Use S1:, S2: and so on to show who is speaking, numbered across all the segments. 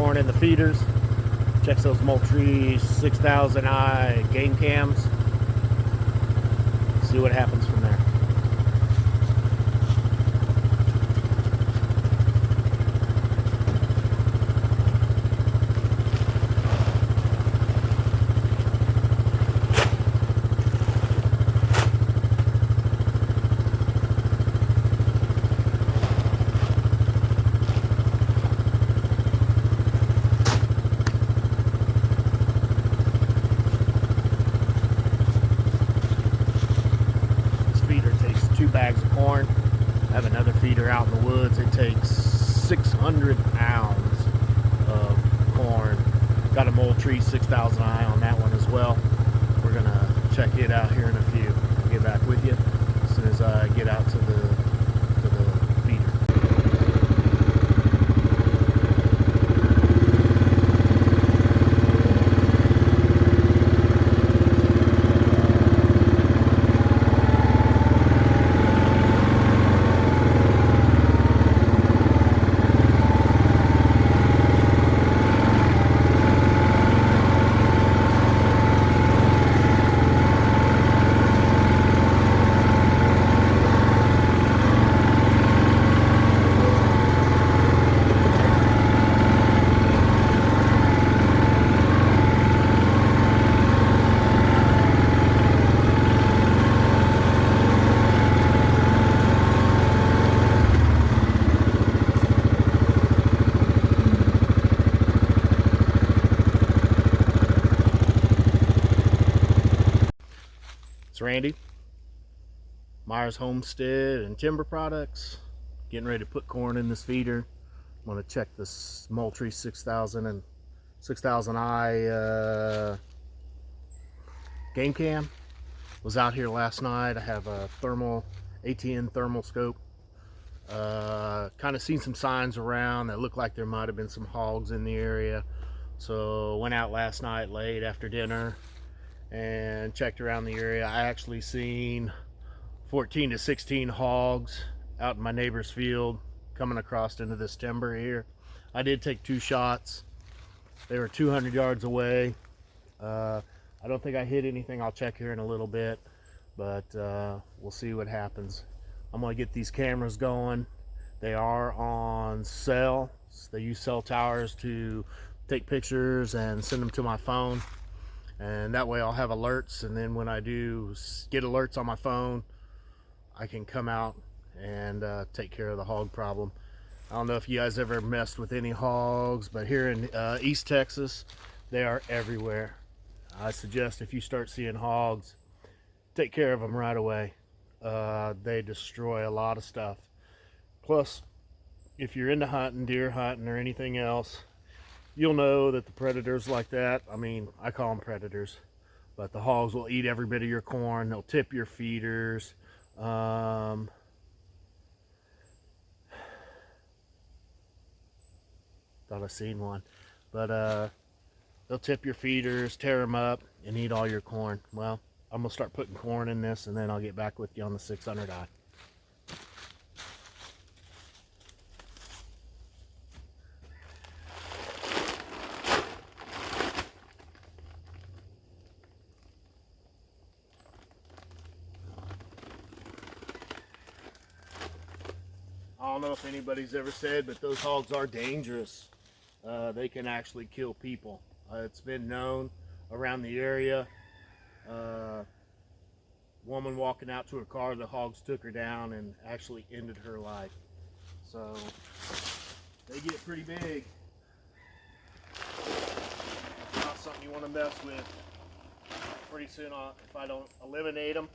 S1: corn in the feeders. Checks those Moultrie 6000i game cams. See what happens from there. Feeder takes 2 bags of corn. I have another feeder out in the woods. It takes 600 pounds of corn. Got a Moultrie 6000i on that one as well. We're gonna check it out here in a few. I'll get back with you as soon as I get out to the feeder. It's Randy, Myershomestead and Timber Products, getting ready to put corn in this feeder. I'm going to check this Moultrie 6000 and 6000i game cam. Was out here last night. I have a thermal ATN thermal scope. Kind of seen some signs around that looked like there might have been some hogs in the area, so went out last night late after dinner and checked around the area. I actually seen 14 to 16 hogs out in my neighbor's field coming across into this timber here. I did take 2 shots. They were 200 yards away. I don't think I hit anything. I'll check here in a little bit, but we'll see what happens. I'm gonna get these cameras going. They are on cell. They use cell towers to take pictures and send them to my phone, and that way I'll have alerts, and then when I do get alerts on my phone, I can come out and take care of the hog problem. I don't know if you guys ever messed with any hogs, but here in East Texas, they are everywhere. I suggest if you start seeing hogs, take care of them right away. They destroy a lot of stuff. Plus, if you're into hunting, deer hunting or anything else, you'll know that the predators like that, I mean, I call them predators, but the hogs will eat every bit of your corn. They'll tip your feeders. Thought I seen one, but they'll tip your feeders, tear them up, and eat all your corn. Well, I'm gonna start putting corn in this, and then I'll get back with you on the 600i. I don't know if anybody's ever said, but those hogs are dangerous. They can actually kill people. It's been known around the area. Woman walking out to her car, the hogs took her down and actually ended her life. So they get pretty big. Not something you want to mess with. Pretty soon, if I don't eliminate them,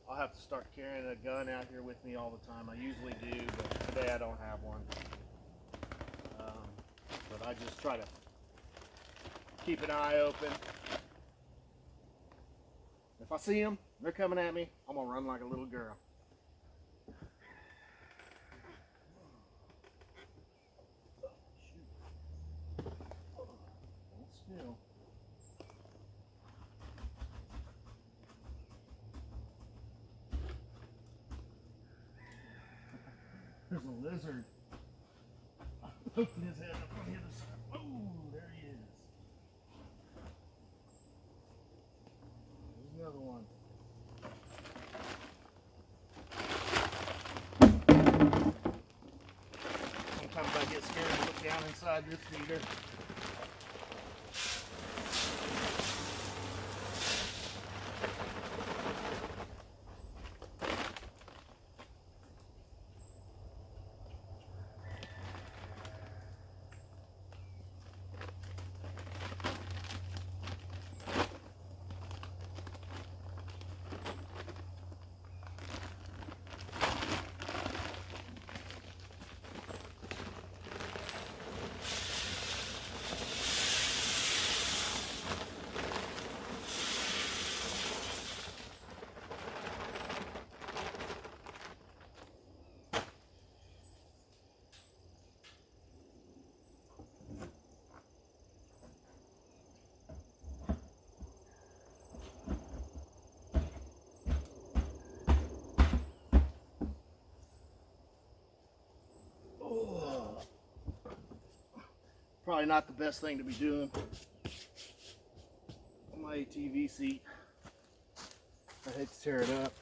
S1: I'll have to start carrying a gun out here with me all the time. I usually do, but today I don't have one. But I just try to keep an eye open. If I see them, they're coming at me, I'm gonna run like a little girl. Hold still. There's a lizard. Open his head up on the other side. Oh, there he is. There's another one. Sometimes I get scared to look down inside this feeder. Probably not the best thing to be doing on my ATV seat. I hate to tear it up.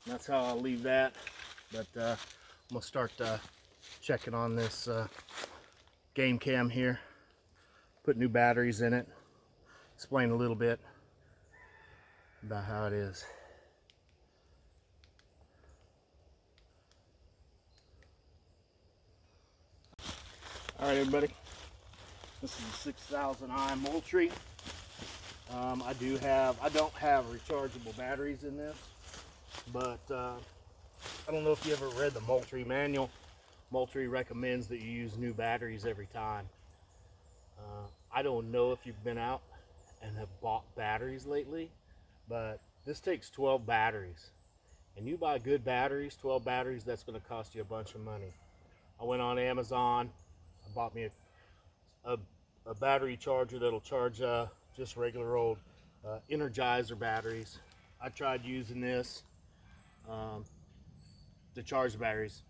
S1: That's how I'll leave that. But I'm gonna start checking on this game cam here. Put new batteries in it. Explain a little bit about how it is. All right, everybody. This is a 6000i Moultrie. I don't have rechargeable batteries in this, but I don't know if you ever read the Moultrie manual. Moultrie recommends that you use new batteries every time. I don't know if you've been out and have bought batteries lately, but this takes 12 batteries. And you buy good batteries, 12 batteries, that's going to cost you a bunch of money. I went on Amazon, I bought me a battery charger that'll charge just regular old Energizer batteries. I tried using this to charge the batteries.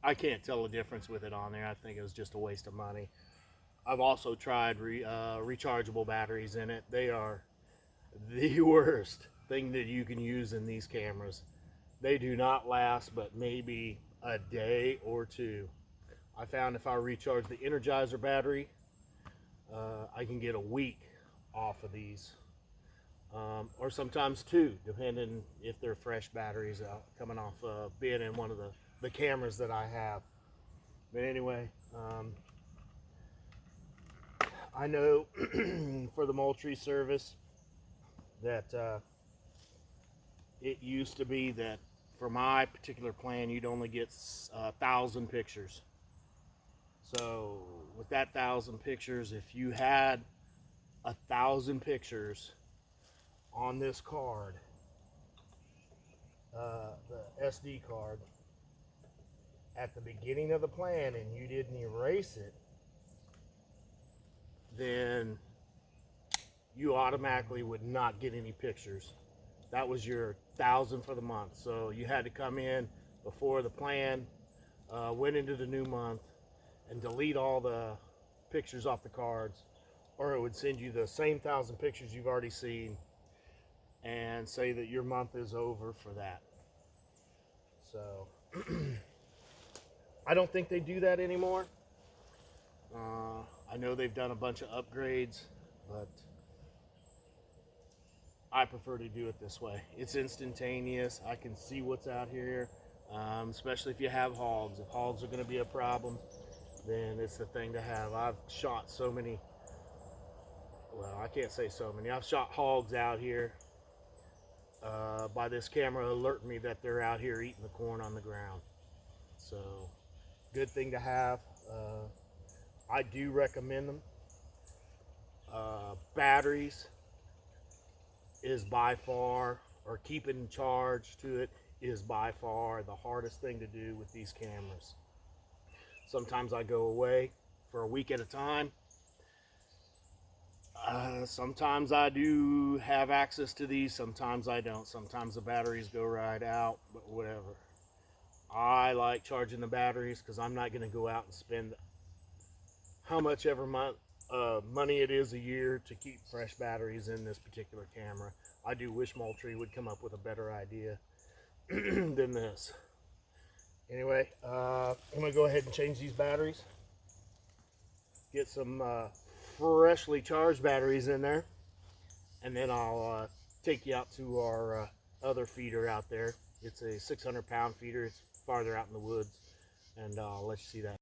S1: I can't tell the difference with it on there. I think it was just a waste of money. I've also tried rechargeable batteries in it. They are the worst thing that you can use in these cameras. They do not last but maybe a day or two. I found if I recharge the Energizer battery, I can get a week off of these, or sometimes two, depending if they're fresh batteries coming off being in one of the cameras that I have. But anyway, I know for the Moultrie service that it used to be that for my particular plan you'd only get 1,000 pictures. So with that 1,000 pictures, if you had 1,000 pictures on this card, the SD card, at the beginning of the plan and you didn't erase it, then you automatically would not get any pictures. That was your 1,000 for the month. So you had to come in before the plan went into the new month and delete all the pictures off the cards, or it would send you the same 1,000 pictures you've already seen and say that your month is over for that. So I don't think they do that anymore. I know they've done a bunch of upgrades, but I prefer to do it this way. It's instantaneous. I can see what's out here, especially if you have hogs. If hogs are going to be a problem, then it's the thing to have. I've shot so many, well, I can't say so many. I've shot hogs out here by this camera alerting me that they're out here eating the corn on the ground. So, good thing to have. I do recommend them. Batteries is by far, or keeping charge to it is by far the hardest thing to do with these cameras. Sometimes I go away for a week at a time Sometimes I do have access to these, sometimes I don't. Sometimes the batteries go right out, but whatever. I like charging the batteries because I'm not going to go out and spend how much ever money it is a year to keep fresh batteries in this particular camera. I do wish Moultrie would come up with a better idea than this. Anyway, I'm going to go ahead and change these batteries. Get some freshly charged batteries in there. And then I'll take you out to our other feeder out there. It's a 600-pound feeder. It's farther out in the woods. And I'll let you see that.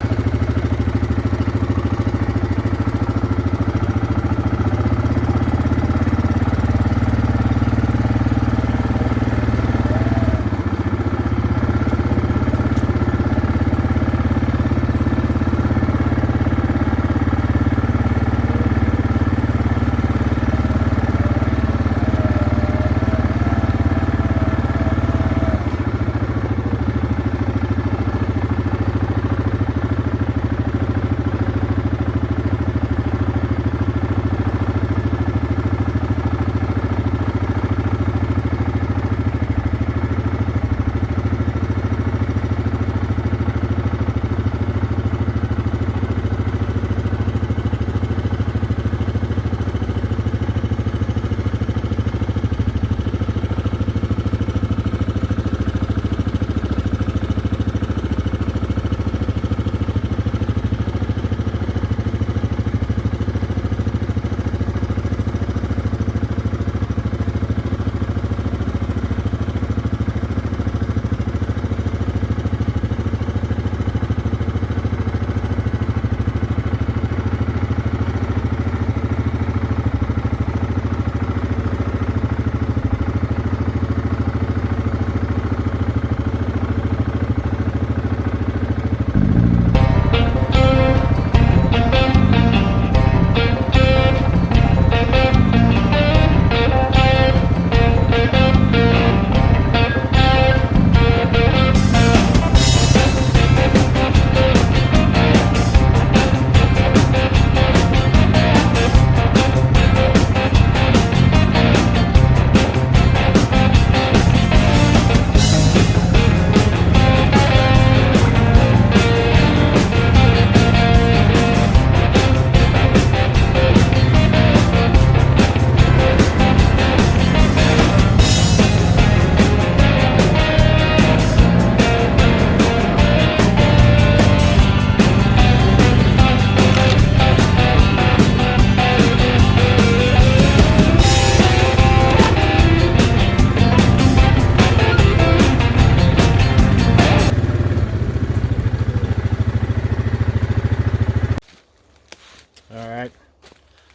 S1: Alright,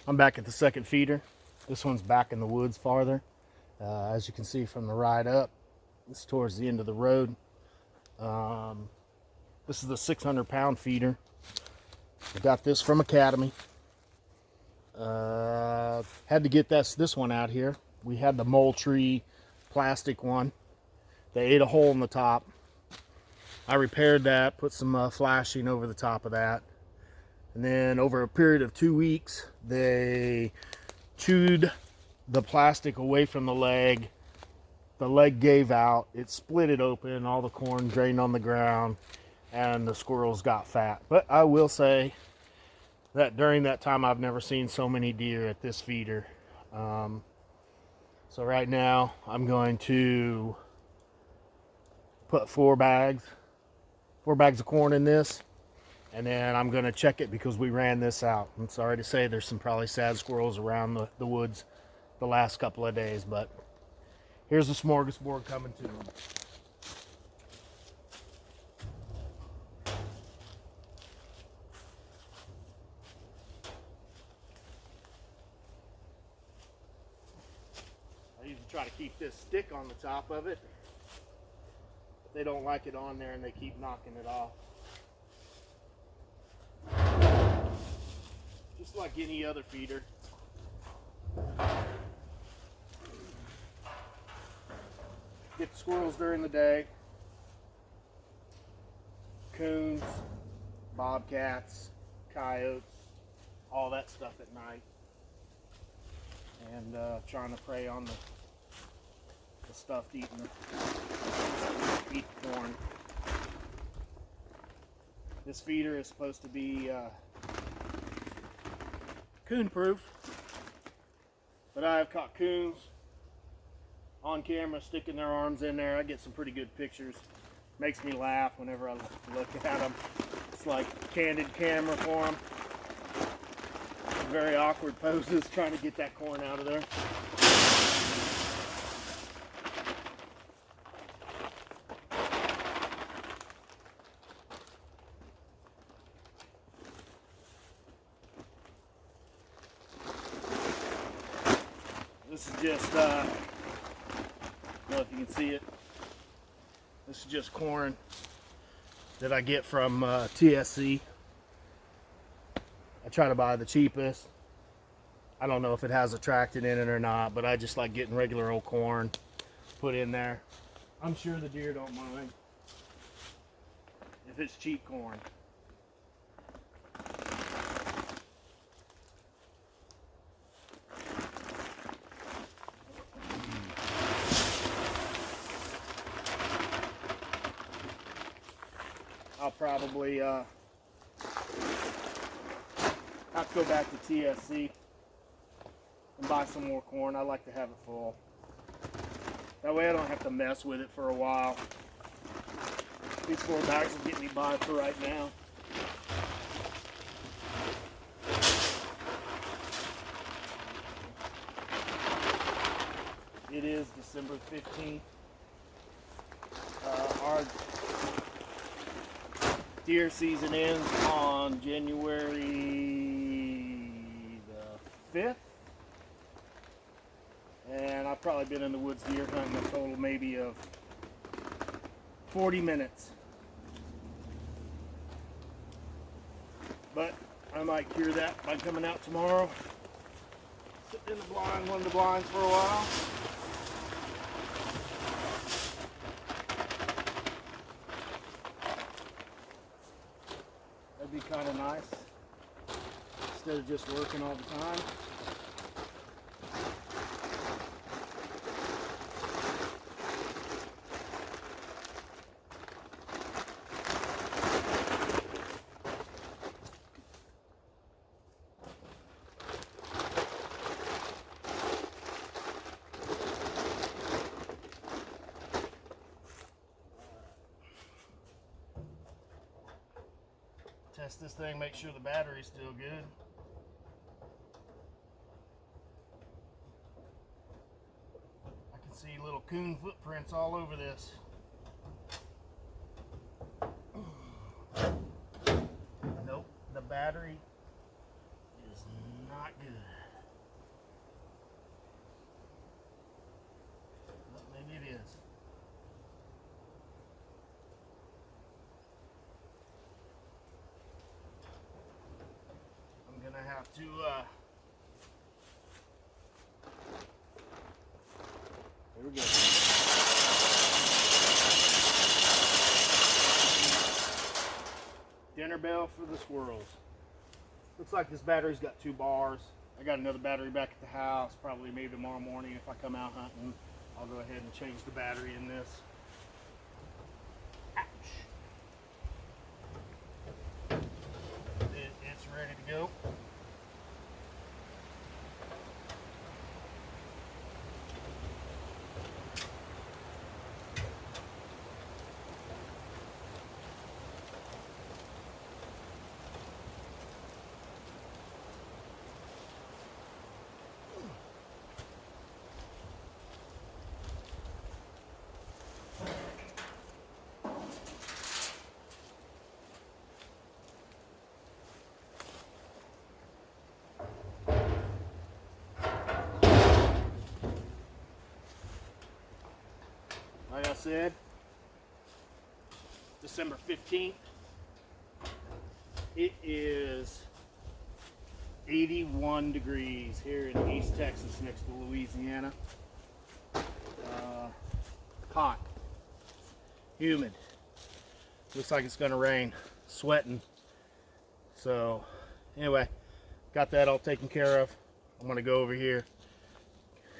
S1: I'm back at the second feeder. This one's back in the woods farther. As you can see from the ride up, it's towards the end of the road. This is the 600-pound feeder. I got this from Academy. Had to get this one out here. We had the Moultrie plastic one. They ate a hole in the top. I repaired that, put some flashing over the top of that. And then over a period of 2 weeks, they chewed the plastic away from the leg. The leg gave out, it split it open, all the corn drained on the ground, and the squirrels got fat. But I will say that during that time, I've never seen so many deer at this feeder. So right now, I'm going to put 4 bags of corn in this. And then I'm going to check it because we ran this out. I'm sorry to say there's some probably sad squirrels around the woods the last couple of days, but here's the smorgasbord coming to them. I usually try to keep this stick on the top of it, but they don't like it on there and they keep knocking it off. Just like any other feeder. Get the squirrels during the day. Coons, bobcats, coyotes, all that stuff at night. and trying to prey on the stuff eating the corn. This feeder is supposed to be coon proof, but I have caught coons on camera sticking their arms in there. I get some pretty good pictures. Makes me laugh whenever I look at them. It's like candid camera for them. Very awkward poses trying to get that corn out of there. This is just, I don't know if you can see it. This is just corn that I get from TSC. I try to buy the cheapest. I don't know if it has attractant in it or not, but I just like getting regular old corn put in there. I'm sure the deer don't mind if it's cheap corn. I'll probably have to go back to TSC and buy some more corn. I like to have it full. That way I don't have to mess with it for a while. These 4 bags will get me by for right now. It is December 15th. Our deer season ends on January the 5th. And I've probably been in the woods deer hunting a total maybe of 40 minutes. But I might cure that by coming out tomorrow. Sit in the blind, one of the blinds for a while. That'd be kind of nice, instead of just working all the time. Test this thing, make sure the battery's still good. I can see little coon footprints all over this. Nope, the battery is not good. Well, maybe it is. I have to there we go. Dinner bell for the squirrels. Looks like this battery's got 2 bars. I got another battery back at the house. Probably maybe tomorrow morning if I come out hunting, I'll go ahead and change the battery in this. Ouch. It's ready to go. Like I said, December 15th. It is 81 degrees here in East Texas next to Louisiana. Hot, humid. Looks like it's gonna rain, sweating. So anyway, got that all taken care of. I'm gonna go over here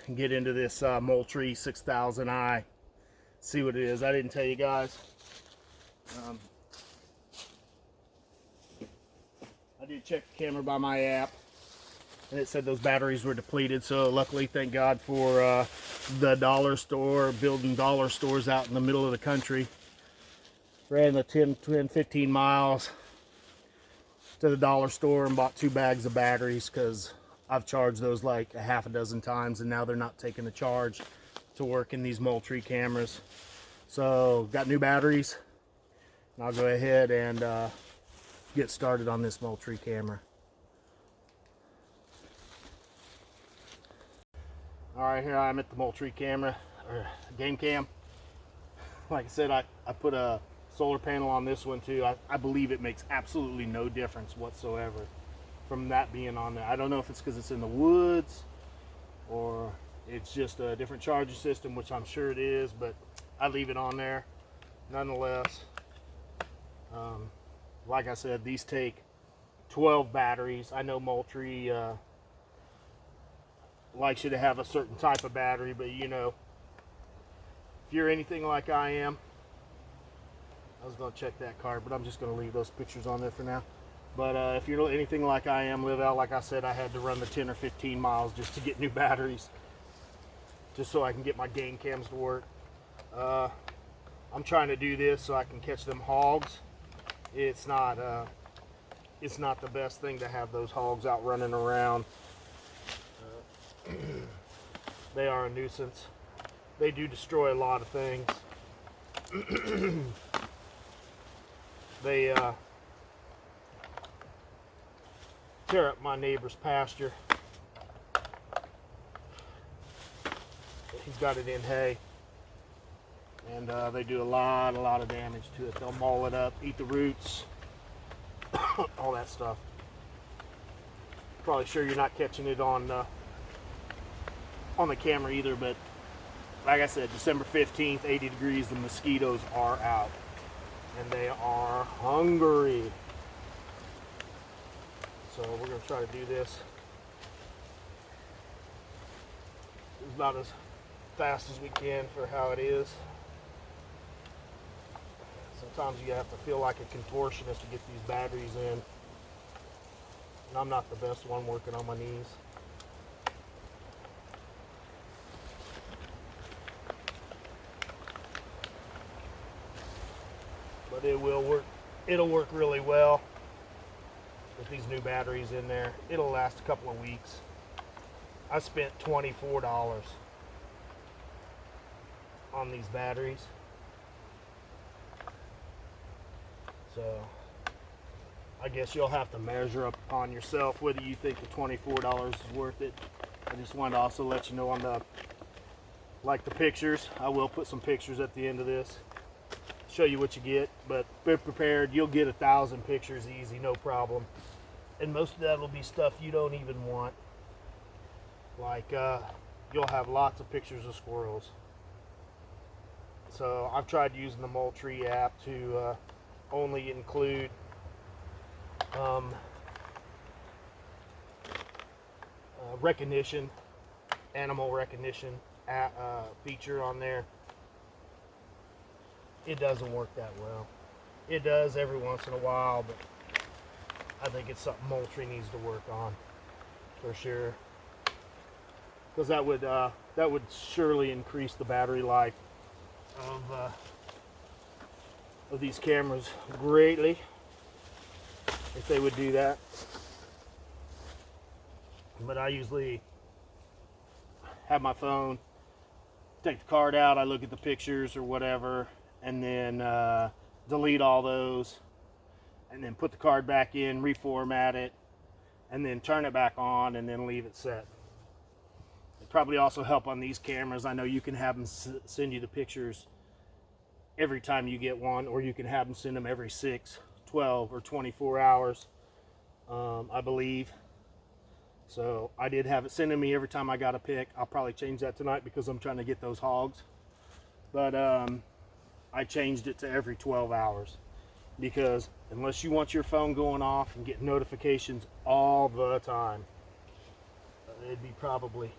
S1: and get into this Moultrie 6000i. See what it is. I didn't tell you guys. I did check the camera by my app, and it said those batteries were depleted. So luckily, thank God for the dollar store, building dollar stores out in the middle of the country. Ran the 15 miles to the dollar store and bought 2 bags of batteries, because I've charged those like a half a dozen times, and now they're not taking the charge to work in these Moultrie cameras. So got new batteries, and I'll go ahead and get started on this Moultrie camera. All right, here I am at the Moultrie camera, or game cam. Like I said, I put a solar panel on this one too. I believe it makes absolutely no difference whatsoever from that being on there. I don't know if it's because it's in the woods or it's just a different charging system, which I'm sure it is, but I leave it on there nonetheless. Like I said, these take 12 batteries. I know Moultrie likes you to have a certain type of battery, but you know, if you're anything like I am, I was going to check that card, but I'm just going to leave those pictures on there for now. But if you're anything like I am, live out, like I said, I had to run the 10 or 15 miles just to get new batteries, just so I can get my game cams to work. I'm trying to do this so I can catch them hogs. It's not the best thing to have those hogs out running around. They are a nuisance. They do destroy a lot of things. They tear up my neighbor's pasture. He's got it in hay, and they do a lot of damage to it. They'll maul it up, eat the roots, all that stuff. Probably sure you're not catching it on the camera either, but like I said, December 15th, 80 degrees, the mosquitoes are out, and they are hungry. So we're going to try to do this about as fast as we can for how it is. Sometimes you have to feel like a contortionist to get these batteries in, and I'm not the best one working on my knees. But it will work. It'll work really well with these new batteries in there. It'll last a couple of weeks. I spent $24 on these batteries. So I guess you'll have to measure up on yourself whether you think the $24 is worth it. I just wanted to also let you know on the pictures. I will put some pictures at the end of this. Show you what you get, but be prepared. You'll get 1,000 pictures easy, no problem. And most of that will be stuff you don't even want. Like you'll have lots of pictures of squirrels. So I've tried using the Moultrie app to only include recognition, animal recognition feature on there. It doesn't work that well. It does every once in a while, but I think it's something Moultrie needs to work on for sure, because that would surely increase the battery life of these cameras greatly if they would do that. But I usually have my phone, take the card out, I look at the pictures or whatever, and then delete all those, and then put the card back in, reformat it, and then turn it back on, and then leave it set. It probably also help on these cameras. I know you can have them send you the pictures every time you get one, or you can have them send them every 6, 12, or 24 hours, I believe. So I did have it sending me every time I got a pic. I'll probably change that tonight because I'm trying to get those hogs. But I changed it to every 12 hours because unless you want your phone going off and getting notifications all the time, it'd be probably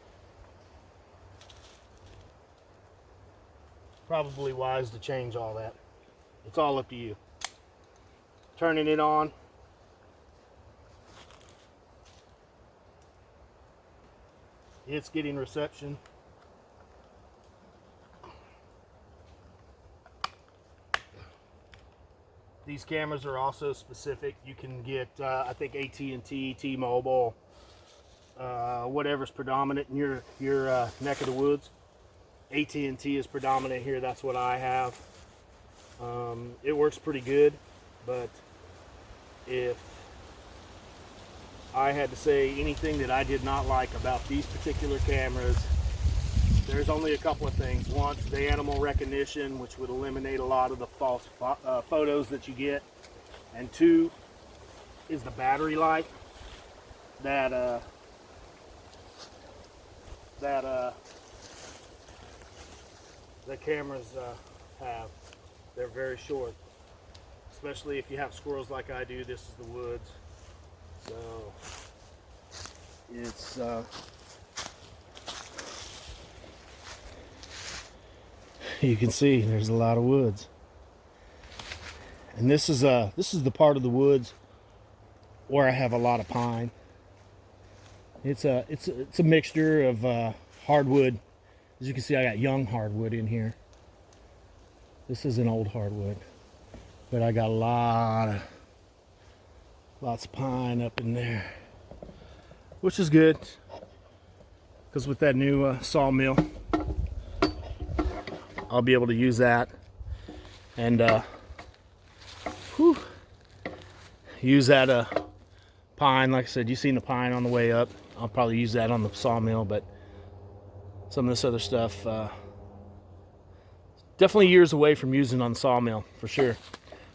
S1: probably wise to change all that. It's all up to you. Turning it on. It's getting reception. These cameras are also specific. You can get, I think AT&T, T-Mobile, whatever's predominant in your neck of the woods. AT&T is predominant here. That's what I have. It works pretty good, but if I had to say anything that I did not like about these particular cameras, there's only a couple of things. One, the animal recognition, which would eliminate a lot of the false photos that you get. And two, is the battery life that the cameras have. They're very short, especially if you have squirrels like I do. This is the woods, so it's you can see there's a lot of woods, and this is the part of the woods where I have a lot of pine. It's a mixture of hardwood. As you can see, I got young hardwood in here. This is an old hardwood, but I got lots of pine up in there, which is good, because with that new sawmill, I'll be able to use that and use that pine. Like I said, you've seen the pine on the way up. I'll probably use that on the sawmill, but some of this other stuff, definitely years away from using on the sawmill for sure.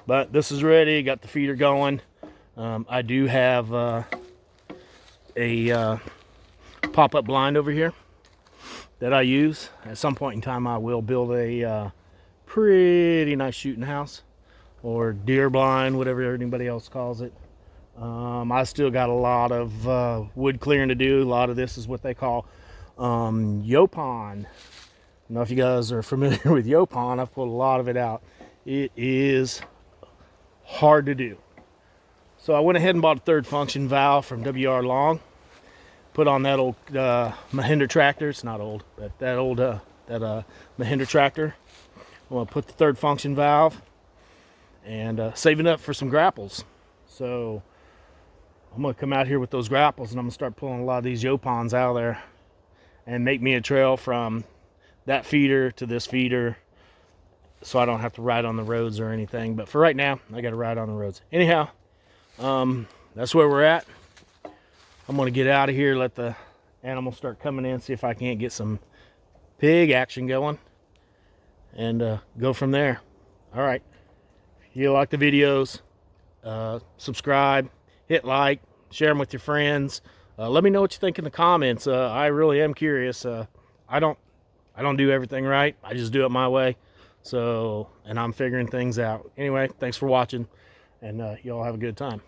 S1: But this is ready. Got the feeder going. I do have a pop-up blind over here that I use. At some point in time, I will build a pretty nice shooting house, or deer blind, whatever anybody else calls it. I still got a lot of wood clearing to do. A lot of this is what they call Yopon. I don't know if you guys are familiar with Yopon. I've pulled a lot of it out. It is hard to do. So I went ahead and bought a third function valve from W.R. Long. Put on that old Mahindra tractor. It's not old, but that old Mahindra tractor. I'm gonna put the third function valve and saving up for some grapples. So I'm gonna come out here with those grapples and I'm gonna start pulling a lot of these Yopons out of there and make me a trail from that feeder to this feeder, so I don't have to ride on the roads or anything. But for right now, I got to ride on the roads. Anyhow, that's where we're at. I'm going to get out of here, let the animals start coming in, see if I can't get some pig action going, and go from there. All right. If you like the videos, subscribe, hit like, share them with your friends. Let me know what you think in the comments. I really am curious. I don't do everything right. I just do it my way. So, and I'm figuring things out. Anyway, thanks for watching, and y'all have a good time.